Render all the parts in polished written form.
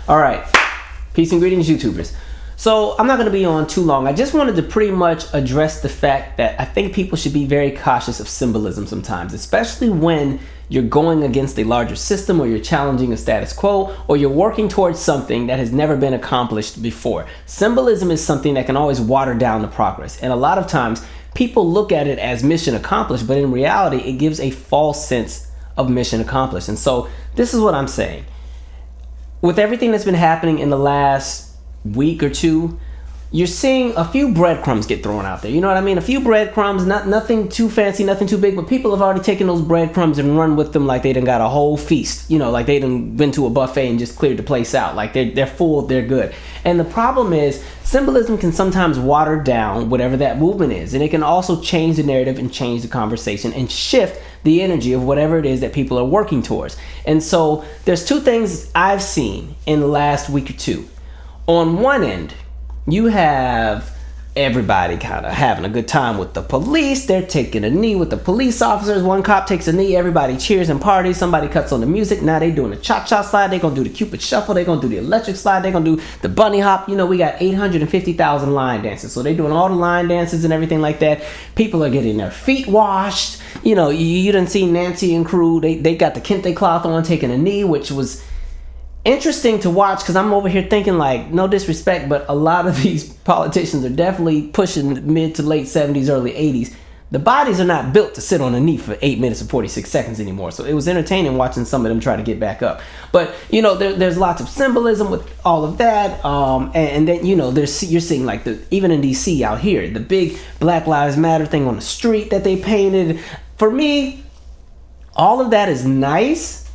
All right. Peace and greetings, YouTubers. So I'm not going to be on too long. I just wanted to pretty much address the fact that I think people should be very cautious of symbolism sometimes, especially when you're going against a larger system, or you're challenging a status quo, or you're working towards something that has never been accomplished before. Symbolism is something that can always water down the progress. And a lot of times people look at it as mission accomplished, but in reality, it gives a false sense of mission accomplished. And so this is what I'm saying. With everything that's been happening in the last week or two, you're seeing a few breadcrumbs get thrown out there. You know what I mean? A few breadcrumbs, nothing too fancy, nothing too big, but people have already taken those breadcrumbs and run with them like they done got a whole feast. You know, like they done been to a buffet and just cleared the place out. Like they're full, they're good. And the problem is, symbolism can sometimes water down whatever that movement is. And it can also change the narrative and change the conversation and shift the energy of whatever it is that people are working towards. And so there's two things I've seen in the last week or two. On one end, you have everybody kind of having a good time with the police. They're taking a knee with the police officers. One cop takes a knee, everybody cheers and parties. Somebody cuts on the music. Now they doing a cha-cha slide. They gonna do the Cupid shuffle. They gonna do the electric slide. They gonna do the bunny hop. You know, we got 850,000 line dances. So they doing all the line dances and everything like that. People are getting their feet washed. You know, you done see Nancy and crew. They got the kente cloth on, taking a knee, which was interesting to watch, because I'm over here thinking, like, no disrespect, but a lot of these politicians are definitely pushing mid to late 70s, early 80s. The bodies are not built to sit on a knee for 8 minutes and 46 seconds anymore. So it was entertaining watching some of them try to get back up. But, you know, there's lots of symbolism with all of that. And then, you know, you're seeing, like, even in DC out here, the big Black Lives Matter thing on the street that they painted. For me, all of that is nice,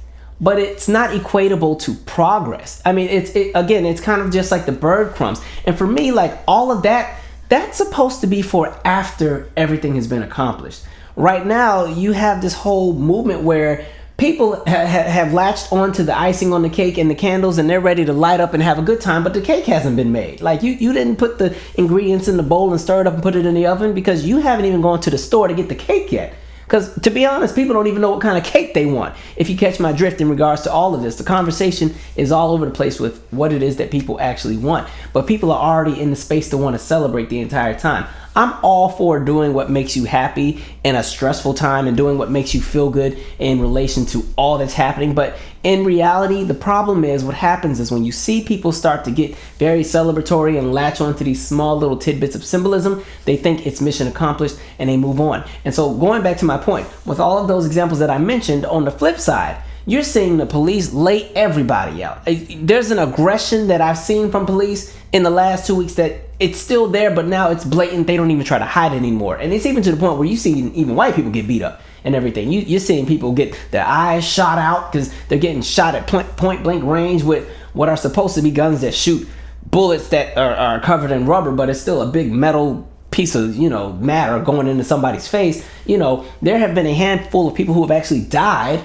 but it's not equatable to progress. I mean, it's kind of just like the breadcrumbs. And for me, like, all of that, that's supposed to be for after everything has been accomplished. Right now, you have this whole movement where people have latched onto the icing on the cake and the candles, and they're ready to light up and have a good time, but the cake hasn't been made. Like, you didn't put the ingredients in the bowl and stir it up and put it in the oven, because you haven't even gone to the store to get the cake yet. Because, to be honest, people don't even know what kind of cake they want. If you catch my drift in regards to all of this, the conversation is all over the place with what it is that people actually want. But people are already in the space to want to celebrate the entire time. I'm all for doing what makes you happy in a stressful time and doing what makes you feel good in relation to all that's happening. But in reality, the problem is, what happens is when you see people start to get very celebratory and latch onto these small little tidbits of symbolism, they think it's mission accomplished and they move on. And so, going back to my point, with all of those examples that I mentioned, on the flip side, you're seeing the police lay everybody out. There's an aggression that I've seen from police in the last 2 weeks that it's still there, but now it's blatant. They don't even try to hide it anymore. And it's even to the point where you see even white people get beat up and everything. You're seeing people get their eyes shot out because they're getting shot at point blank range with what are supposed to be guns that shoot bullets that are covered in rubber, but it's still a big metal piece of, you know, matter going into somebody's face. You know, there have been a handful of people who have actually died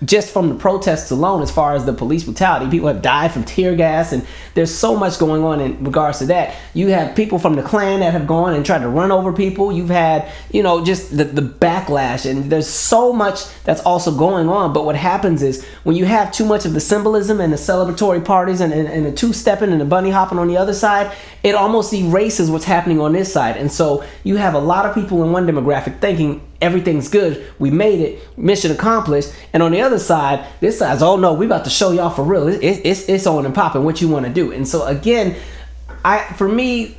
just from the protests alone. As far as the police brutality, people have died from tear gas, and there's so much going on in regards to that. You have people from the Klan that have gone and tried to run over people. You've had, you know, just the backlash, and there's so much that's also going on. But what happens is, when you have too much of the symbolism and the celebratory parties and the two-stepping and the bunny hopping on the other side, it almost erases what's happening on this side. And so you have a lot of people in one demographic thinking everything's good, we made it, mission accomplished. And on the other side, this side's, oh no, we about to show y'all for real. It's on and popping, what you want to do. And so again, for me,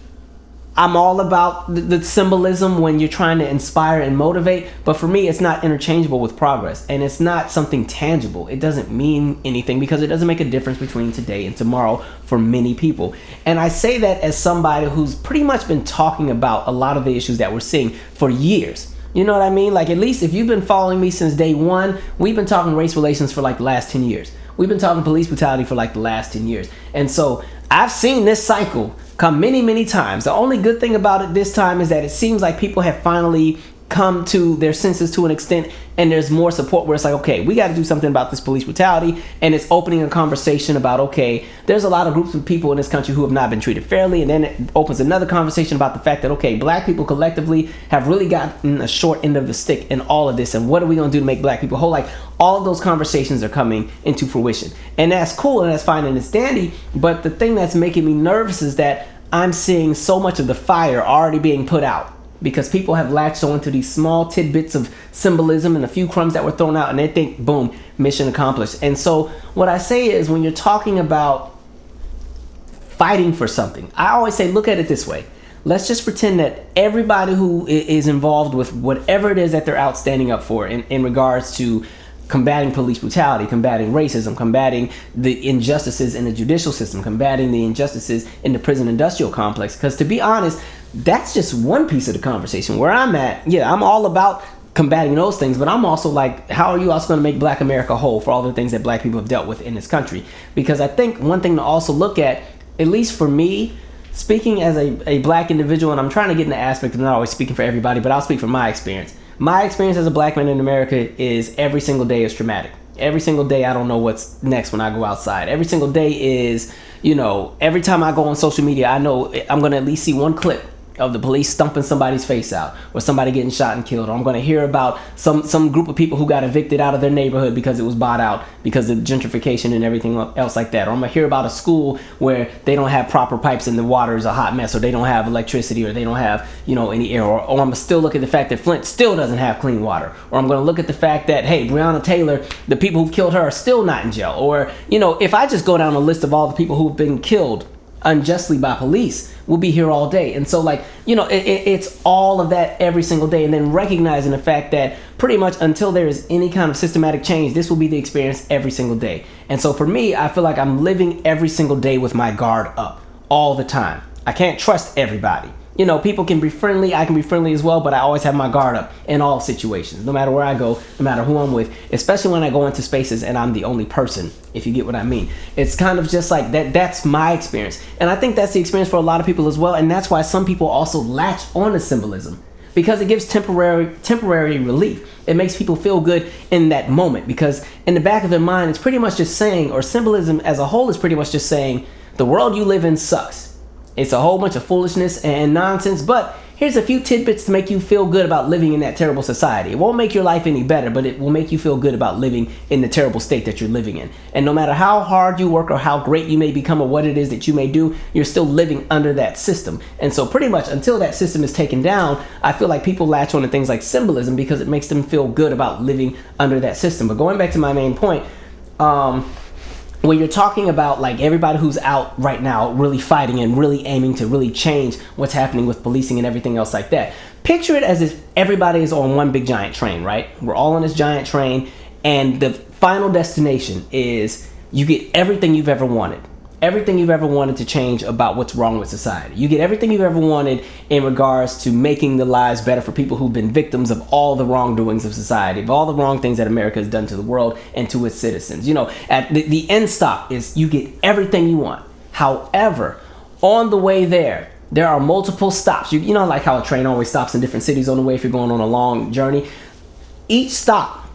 I'm all about the symbolism when you're trying to inspire and motivate. But for me, it's not interchangeable with progress, and it's not something tangible. It doesn't mean anything because it doesn't make a difference between today and tomorrow for many people. And I say that as somebody who's pretty much been talking about a lot of the issues that we're seeing for years. You know what I mean? Like, at least if you've been following me since day one, we've been talking race relations for like the last 10 years. We've been talking police brutality for like the last 10 years. And so I've seen this cycle come many, many times. The only good thing about it this time is that it seems like people have finally come to their senses to an extent, and there's more support where it's like, okay, we got to do something about this police brutality, and it's opening a conversation about, okay, there's a lot of groups of people in this country who have not been treated fairly, and then it opens another conversation about the fact that, okay, black people collectively have really gotten a short end of the stick in all of this, and what are we going to do to make black people whole? Like, all of those conversations are coming into fruition, and that's cool, and that's fine, and it's dandy, but the thing that's making me nervous is that I'm seeing so much of the fire already being put out, because people have latched on to these small tidbits of symbolism and a few crumbs that were thrown out, and they think, boom, mission accomplished. And so what I say is, when you're talking about fighting for something, I always say, look at it this way. Let's just pretend that everybody who is involved with whatever it is that they're out standing up for in regards to combating police brutality, combating racism, combating the injustices in the judicial system, combating the injustices in the prison industrial complex. Because to be honest, that's just one piece of the conversation. Where I'm at, yeah, I'm all about combating those things, but I'm also like, how are you also going to make black America whole for all the things that black people have dealt with in this country? Because I think one thing to also look at least for me, speaking as a black individual, and I'm trying to get in the aspect of not always speaking for everybody, but I'll speak from my experience. My experience as a black man in America is every single day is traumatic. Every single day I don't know what's next when I go outside. Every single day is, every time I go on social media, I know I'm going to at least see one clip of the police stumping somebody's face out, or somebody getting shot and killed, or I'm going to hear about some group of people who got evicted out of their neighborhood because it was bought out because of gentrification and everything else like that, or I'm going to hear about a school where they don't have proper pipes and the water is a hot mess, or they don't have electricity, or they don't have any air, or I'm going to still look at the fact that Flint still doesn't have clean water, or I'm going to look at the fact that, hey, Breonna Taylor, the people who killed her are still not in jail, or if I just go down a list of all the people who've been killed unjustly by police, we'll be here all day. And so it's all of that every single day, and then recognizing the fact that pretty much until there is any kind of systematic change, this will be the experience every single day. And so for me, I feel like I'm living every single day with my guard up all the time. I can't trust everybody. People can be friendly, I can be friendly as well, but I always have my guard up in all situations, no matter where I go, no matter who I'm with, especially when I go into spaces and I'm the only person, if you get what I mean. It's kind of just like that. That's my experience. And I think that's the experience for a lot of people as well. And that's why some people also latch on to symbolism, because it gives temporary relief. It makes people feel good in that moment, because in the back of their mind, it's pretty much just saying, or symbolism as a whole is pretty much just saying, the world you live in sucks. It's a whole bunch of foolishness and nonsense, but here's a few tidbits to make you feel good about living in that terrible society. It won't make your life any better, but it will make you feel good about living in the terrible state that you're living in. And no matter how hard you work or how great you may become or what it is that you may do, you're still living under that system. And so pretty much until that system is taken down, I feel like people latch on to things like symbolism because it makes them feel good about living under that system. But going back to my main point, when you're talking about like everybody who's out right now really fighting and really aiming to really change what's happening with policing and everything else like that, picture it as if everybody is on one big giant train, right? We're all on this giant train, and the final destination is you get everything you've ever wanted. Everything you've ever wanted to change about what's wrong with society. You get everything you've ever wanted in regards to making the lives better for people who've been victims of all the wrongdoings of society, of all the wrong things that America has done to the world and to its citizens. At the end stop is you get everything you want. However, on the way there are multiple stops. Like how a train always stops in different cities on the way if you're going on a long journey. Each stop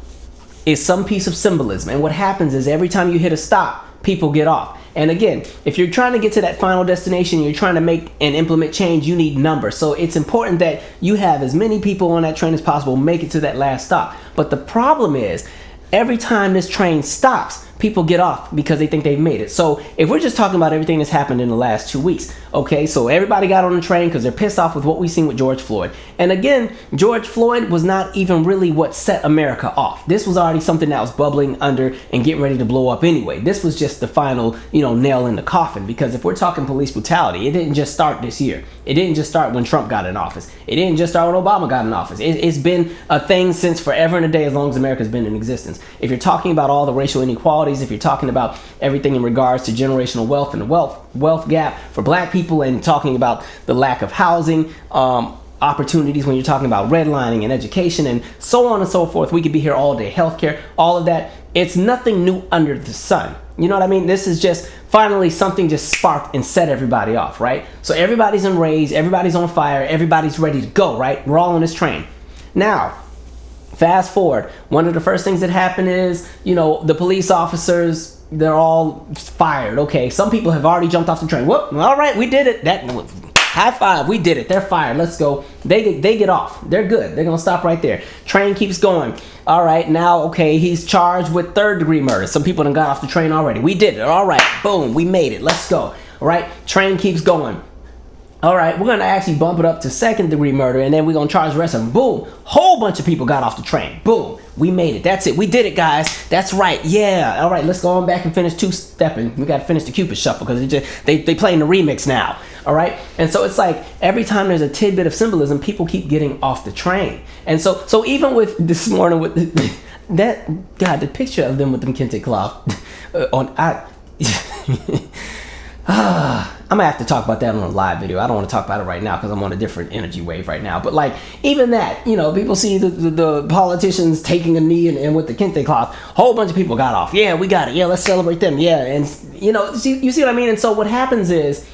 is some piece of symbolism. And what happens is every time you hit a stop, people get off. And again, if you're trying to get to that final destination, you're trying to make and implement change, you need numbers. So it's important that you have as many people on that train as possible make it to that last stop. But the problem is, every time this train stops, people get off because they think they've made it. So if we're just talking about everything that's happened in the last 2 weeks, okay, so everybody got on the train because they're pissed off with what we've seen with George Floyd. And again, George Floyd was not even really what set America off. This was already something that was bubbling under and getting ready to blow up anyway. This was just the final, nail in the coffin, because if we're talking police brutality, it didn't just start this year. It didn't just start when Trump got in office. It didn't just start when Obama got in office. It's been a thing since forever and a day, as long as America's been in existence. If you're talking about all the racial inequalities, if you're talking about everything in regards to generational wealth and the wealth gap for black people, and talking about the lack of housing opportunities, when you're talking about redlining and education and so on and so forth, we could be here all day. Healthcare, all of that, it's nothing new under the sun. You know what I mean? This is just finally something just sparked and set everybody off, right? So everybody's enraged, everybody's on fire, everybody's ready to go, right? We're all on this train. Now, fast forward, one of the first things that happened is, the police officers, they're all fired. Okay, some people have already jumped off the train. Whoop, all right, we did it. High five, we did it. They're fired. Let's go. They get off. They're good. They're gonna stop right there. Train keeps going. All right, now, okay, he's charged with 3rd-degree murder. Some people done got off the train already. We did it. All right, boom, we made it. Let's go. All right, train keeps going. All right, we're gonna actually bump it up to 2nd-degree murder, and then we're gonna charge the rest of them. Boom, whole bunch of people got off the train. Boom, we made it. That's it. We did it, guys. That's right. Yeah. All right, let's go on back and finish two-stepping. We gotta finish the Cupid Shuffle because they playing the remix now. All right, and so it's like every time there's a tidbit of symbolism, people keep getting off the train. And so even with this morning with the picture of them with them kente cloth I'm gonna have to talk about that on a live video. I don't want to talk about it right now because I'm on a different energy wave right now. But like even that, people see the politicians taking a knee and with the kente cloth, whole bunch of people got off. Yeah, we got it. Yeah, let's celebrate them. Yeah, and you see what I mean? And so what happens is,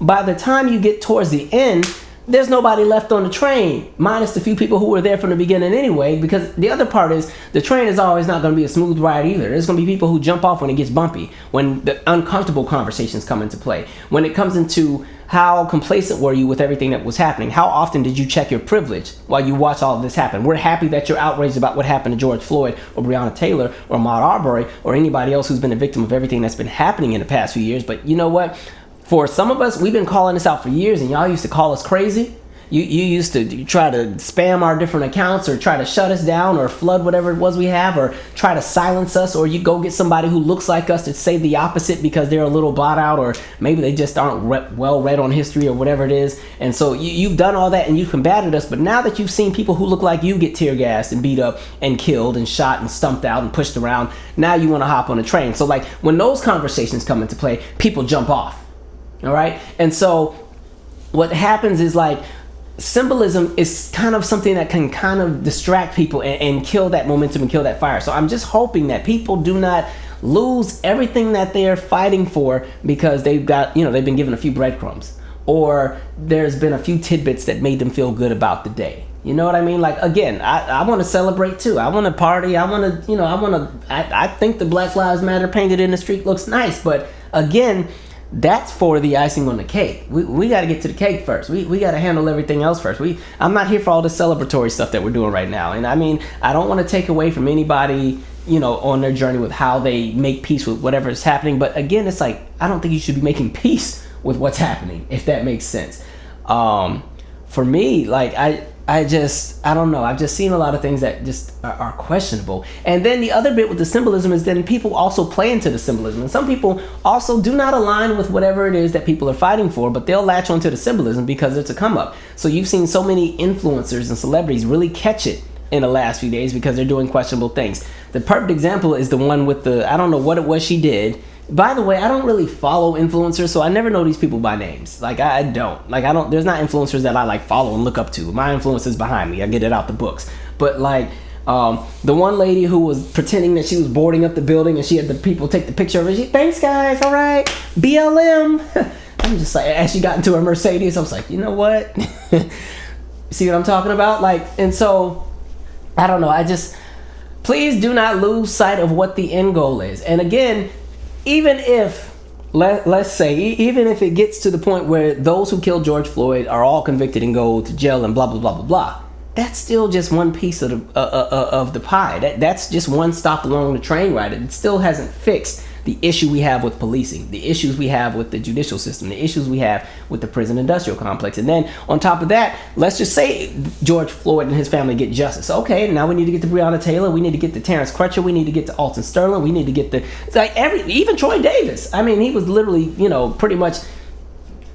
by the time you get towards the end, there's nobody left on the train, minus the few people who were there from the beginning anyway, because the other part is the train is always not going to be a smooth ride either. There's going to be people who jump off when it gets bumpy, when the uncomfortable conversations come into play, when it comes into how complacent were you with everything that was happening. How often did you check your privilege while you watch all of this happen? We're happy that you're outraged about what happened to George Floyd or Breonna Taylor or Ahmaud Arbery or anybody else who's been a victim of everything that's been happening in the past few years. But you know what? For some of us, we've been calling this out for years, and y'all used to call us crazy. You used to try to spam our different accounts or try to shut us down or flood whatever it was we have or try to silence us, or you go get somebody who looks like us to say the opposite because they're a little bought out, or maybe they just aren't well read on history or whatever it is. And so you've done all that and you combated us, but now that you've seen people who look like you get tear gassed and beat up and killed and shot and stumped out and pushed around, now you want to hop on a train. So like when those conversations come into play, people jump off. All right. And so what happens is like symbolism is kind of something that can kind of distract people and kill that momentum and kill that fire. So I'm just hoping that people do not lose everything that they're fighting for because they've got, they've been given a few breadcrumbs or there's been a few tidbits that made them feel good about the day. You know what I mean? Like, again, I want to celebrate too. I want to party. I think the Black Lives Matter painted in the street looks nice, but again, that's for the icing on the cake. We got to get to the cake first. We got to handle everything else first. I'm not here for all the celebratory stuff that we're doing right now. And I mean, I don't want to take away from anybody, on their journey with how they make peace with whatever is happening. But again, it's like, I don't think you should be making peace with what's happening, if that makes sense. For me, like, I don't know. I've just seen a lot of things that just are questionable. And then the other bit with the symbolism is then people also play into the symbolism. And some people also do not align with whatever it is that people are fighting for, but they'll latch onto the symbolism because it's a come up. So you've seen so many influencers and celebrities really catch it in the last few days because they're doing questionable things. The perfect example is the one with I don't know what it was she did. By the way, I don't really follow influencers, so I never know these people by names. Like, I don't. Like, there's not influencers that I, like, follow and look up to. My influence is behind me. I get it out the books. But, like, the one lady who was pretending that she was boarding up the building and she had the people take the picture of her. Thanks, guys. All right. BLM. I'm just like, as she got into her Mercedes, I was like, you know what? See what I'm talking about? Like, and so, I don't know. Please do not lose sight of what the end goal is. And again, even if, let's say, even if it gets to the point where those who killed George Floyd are all convicted and go to jail and blah, blah, blah, blah, blah, that's still just one piece of the pie. That's just one stop along the train ride. It still hasn't fixed the issue we have with policing, the issues we have with the judicial system, the issues we have with the prison industrial complex. And then on top of that, let's just say George Floyd and his family get justice. Okay, now we need to get to Breonna Taylor. We need to get to Terrence Crutcher. We need to get to Alton Sterling. We need to get even Troy Davis. I mean, he was literally, pretty much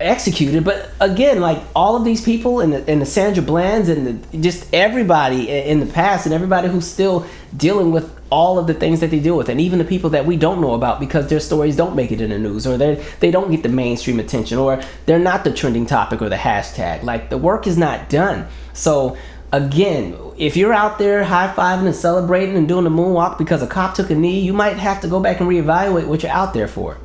executed. But again, like all of these people and the Sandra Blands and just everybody in the past and everybody who's still dealing with all of the things that they deal with, and even the people that we don't know about because their stories don't make it in the news, or they don't get the mainstream attention, or they're not the trending topic or the hashtag. Like, the work is not done. So again, if you're out there high-fiving and celebrating and doing the moonwalk because a cop took a knee, you might have to go back and reevaluate what you're out there for.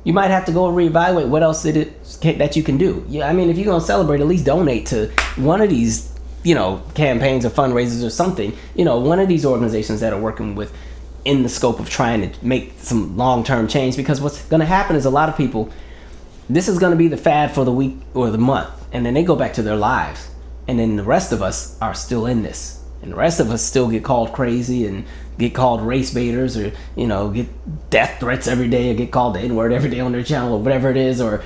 You might have to go and reevaluate what else it is that you can do. Yeah, I mean, if you're going to celebrate, at least donate to one of these campaigns or fundraisers or something. One of these organizations that are working with in the scope of trying to make some long-term change, because what's going to happen is a lot of people, this is going to be the fad for the week or the month, and then they go back to their lives, and then the rest of us are still in this, and the rest of us still get called crazy and get called race baiters, or get death threats every day, or get called the N-word every day on their channel, or whatever it is, or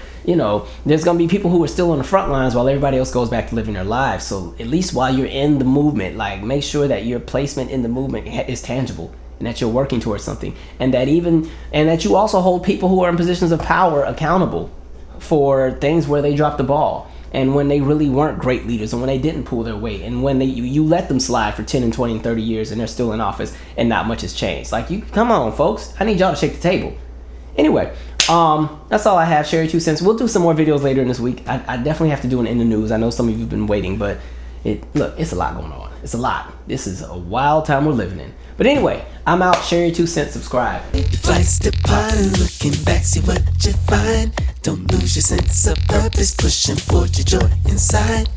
there's going to be people who are still on the front lines while everybody else goes back to living their lives. So at least while you're in the movement, like, make sure that your placement in the movement is tangible, and that you're working towards something, and that you also hold people who are in positions of power accountable for things where they dropped the ball, and when they really weren't great leaders, and when they didn't pull their weight, and when you let them slide for 10 and 20 and 30 years and they're still in office and not much has changed. Like, come on, folks, I need y'all to shake the table. Anyway, that's all I have. Share your 2 cents. We'll do some more videos later in this week. I definitely have to do an in the news. I know some of you have been waiting, but it's a lot going on. It's a lot. This is a wild time we're living in. But anyway, I'm out. Share your 2 cents. Subscribe. Flights departing, looking back, see what you find. Don't lose your sense of purpose, pushing for your joy inside.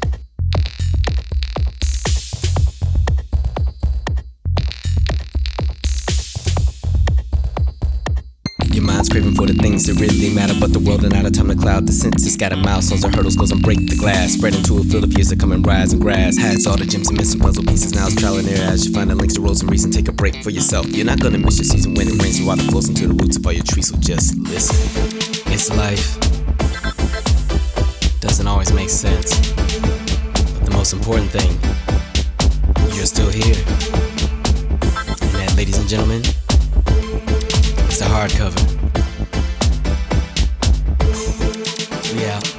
Your mind's craving for the things that really matter, but the world ain't out of time to cloud the senses. Got a milestones and hurdles, goes and break the glass. Spread into a field of years that come and rise and grass. Hides all the gems and missing puzzle pieces. Now it's trial and error as you find the links to roads and reason. Take a break for yourself. You're not gonna miss your season when it rains. Your water flows into the roots of all your trees, so just listen. It's life. Doesn't always make sense, but the most important thing, you're still here. And that, ladies and gentlemen, it's a hardcover. We out.